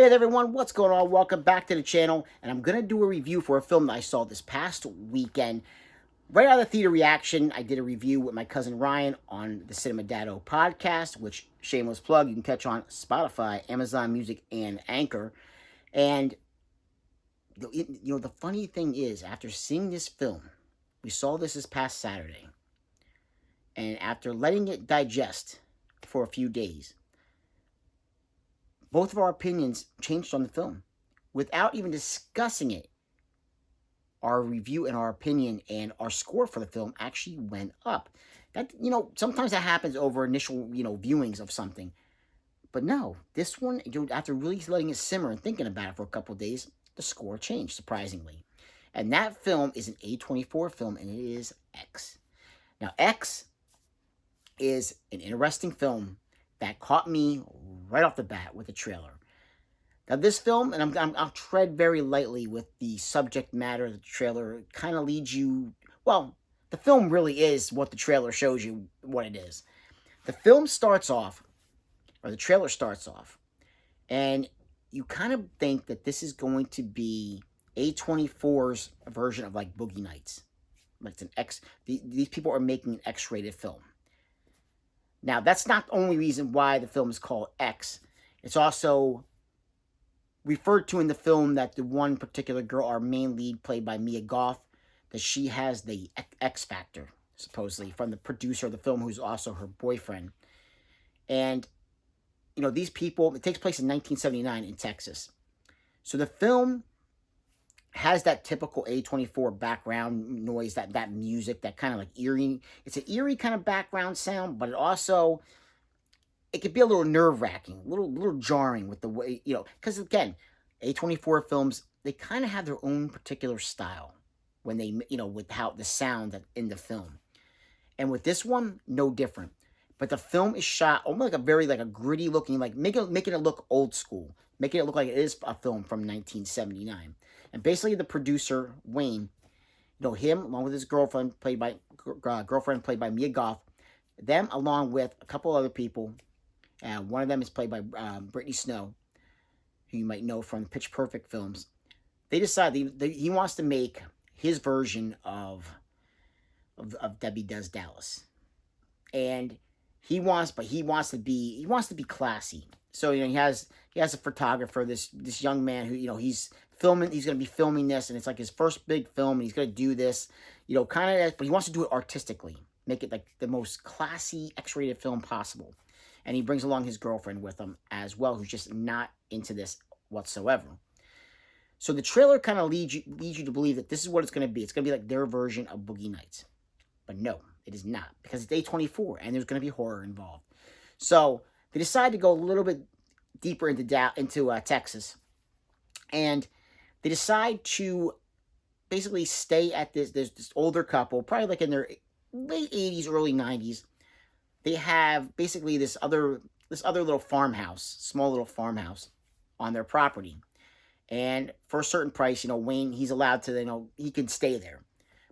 Hey there, everyone, what's going on? Welcome back to the channel, and I'm going to do a review for a film that I saw this past weekend. Right out of the theater reaction, I did a review with my cousin Ryan on the Cinema Dado podcast, which, shameless plug, you can catch on Spotify, Amazon Music, and Anchor. And, the funny thing is, after seeing this film, we saw this past Saturday, and after letting it digest for a few days, both of our opinions changed on the film without even discussing it. Our review and our opinion and our score for the film actually went up. That, sometimes that happens over initial, viewings of something. But no, this one, after really letting it simmer and thinking about it for a couple of days, the score changed, surprisingly. And that film is an A24 film, and it is X. Now, X is an interesting film that caught me right off the bat with the trailer. Now, this film, and I'll tread very lightly with the subject matter of the trailer, kind of leads you, well, the film really is what the trailer shows you what it is. The film starts off, or the trailer starts off, and you kind of think that this is going to be A24's version of like Boogie Nights. Like it's an X, these people are making an X-rated film. Now, that's not the only reason why the film is called X. It's also referred to in the film that the one particular girl, our main lead, played by Mia Goth, that she has the X factor, supposedly, from the producer of the film, who's also her boyfriend. And, these people, it takes place in 1979 in Texas. So the film has that typical A24 background noise, that music, that kind of like eerie, it's an eerie kind of background sound, but it could be a little nerve-wracking, a little jarring with the way, because again, A24 films, they kind of have their own particular style when they, with how the sound that in the film. And with this one, no different. But the film is shot almost like a gritty looking, like making it look old school, making it look like it is a film from 1979. And basically the producer, Wayne, him along with his girlfriend played by Mia Goth, them along with a couple other people. One of them is played by Brittany Snow, who you might know from Pitch Perfect films. They decide he wants to make his version of Debbie Does Dallas, and he wants to be classy. So he has a photographer, this young man who he's going to be filming this, and it's like his first big film, and he's going to do this, but he wants to do it artistically, make it like the most classy X-rated film possible. And he brings along his girlfriend with him as well, who's just not into this whatsoever. So the trailer kind of leads you to believe that this is what it's going to be. It's going to be like their version of Boogie Nights. But no, it is not, because it's A24, and there's going to be horror involved. So they decide to go a little bit deeper into Texas, and they decide to basically stay at this older couple, probably like in their late 80s, early 90s. They have basically this other little farmhouse, small little farmhouse on their property. And for a certain price, Wayne, he's allowed to, he can stay there.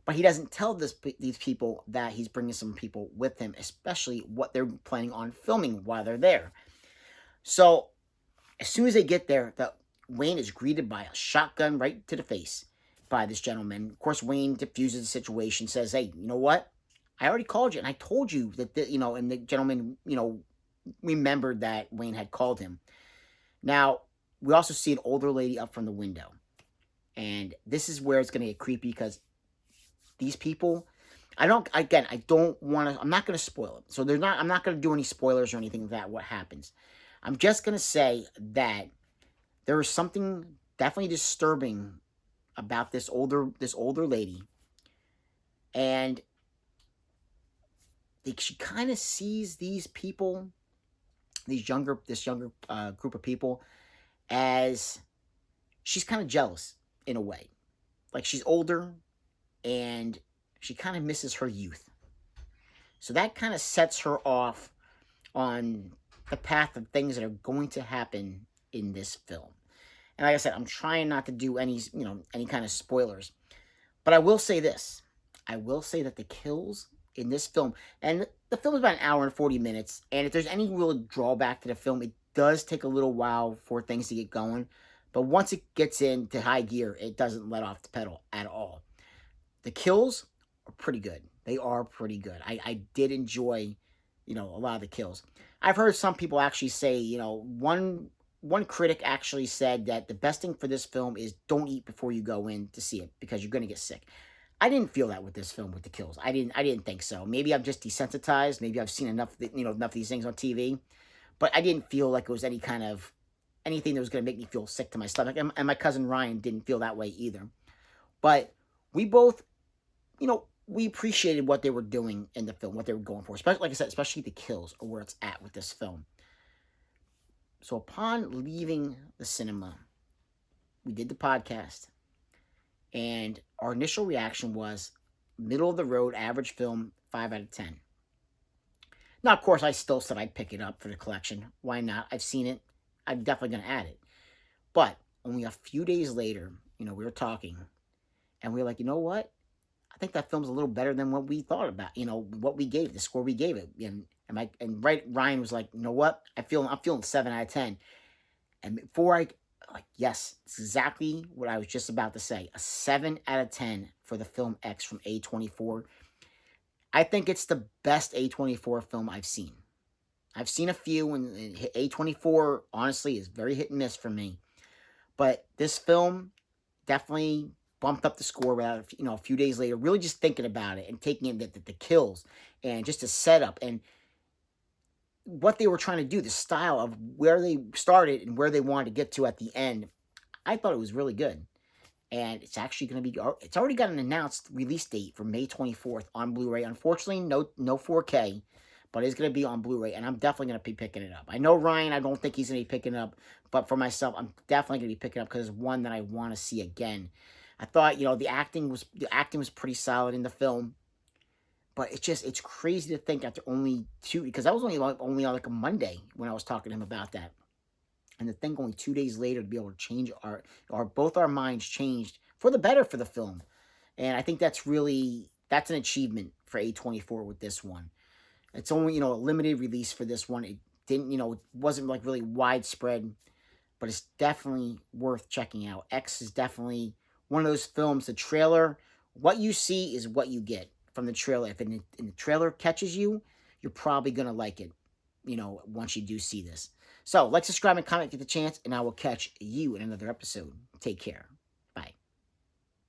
But he doesn't tell these people that he's bringing some people with him, especially what they're planning on filming while they're there. So as soon as they get there, Wayne is greeted by a shotgun right to the face by this gentleman. Of course, Wayne diffuses the situation, says, "Hey, you know what? I already called you, and I told you that," and the gentleman, remembered that Wayne had called him. Now, we also see an older lady up from the window. And this is where it's going to get creepy, because these people, I'm not going to spoil it. So I'm not going to do any spoilers or anything like that, what happens. I'm just going to say that there is something definitely disturbing about this older lady. And she kind of sees these people, this younger group of people, as she's kind of jealous in a way. Like, she's older, and she kind of misses her youth. So that kind of sets her off on the path of things that are going to happen in this film. And like I said, I'm trying not to do any kind of spoilers. But I will say this. I will say that the kills in this film, and the film is about an hour and 40 minutes, and if there's any real drawback to the film, it does take a little while for things to get going, but once it gets into high gear, it doesn't let off the pedal at all. The kills are pretty good. They are pretty good. I did enjoy, a lot of the kills. I've heard some people actually say, one critic actually said that the best thing for this film is don't eat before you go in to see it because you're going to get sick. I didn't feel that with this film with the kills. I didn't think so. Maybe I'm just desensitized. Maybe I've seen enough of these things on TV, but I didn't feel like it was anything that was going to make me feel sick to my stomach. And my cousin Ryan didn't feel that way either. But we both, we appreciated what they were doing in the film, what they were going for. Especially, like I said, especially the kills are where it's at with this film. So upon leaving the cinema, we did the podcast, and our initial reaction was middle of the road, average film, 5 out of 10. Now, of course, I still said I'd pick it up for the collection. Why not? I've seen it. I'm definitely going to add it. But only a few days later, we were talking, and we were like, you know what? I think that film's a little better than what we thought about, what we gave, the score we gave it. Ryan was like, you know what? I'm feeling 7 out of 10. And before yes, it's exactly what I was just about to say. A 7 out of 10 for the film X from A24. I think it's the best A24 film I've seen. I've seen a few, and A24, honestly, is very hit and miss for me. But this film definitely bumped up the score without, a few days later, really just thinking about it and taking in the kills and just the setup and what they were trying to do, the style of where they started and where they wanted to get to at the end. I thought it was really good. And it's actually going to be, it's already got an announced release date for May 24th on Blu-ray. Unfortunately, no 4K, but it's going to be on Blu-ray, and I'm definitely going to be picking it up. I know Ryan, I don't think he's going to be picking it up, but for myself, I'm definitely going to be picking it up because it's one that I want to see again. I thought, the acting was pretty solid in the film, but it's crazy to think after only two, because that was only on like a Monday when I was talking to him about that. And the thing only 2 days later to be able to change both our minds changed for the better for the film. And I think that's an achievement for A24 with this one. It's only, a limited release for this one. It didn't, it wasn't like really widespread, but it's definitely worth checking out. X is definitely one of those films, the trailer, what you see is what you get from the trailer. If the trailer catches you, you're probably going to like it, once you do see this. So, like, subscribe, and comment, get the chance, and I will catch you in another episode. Take care.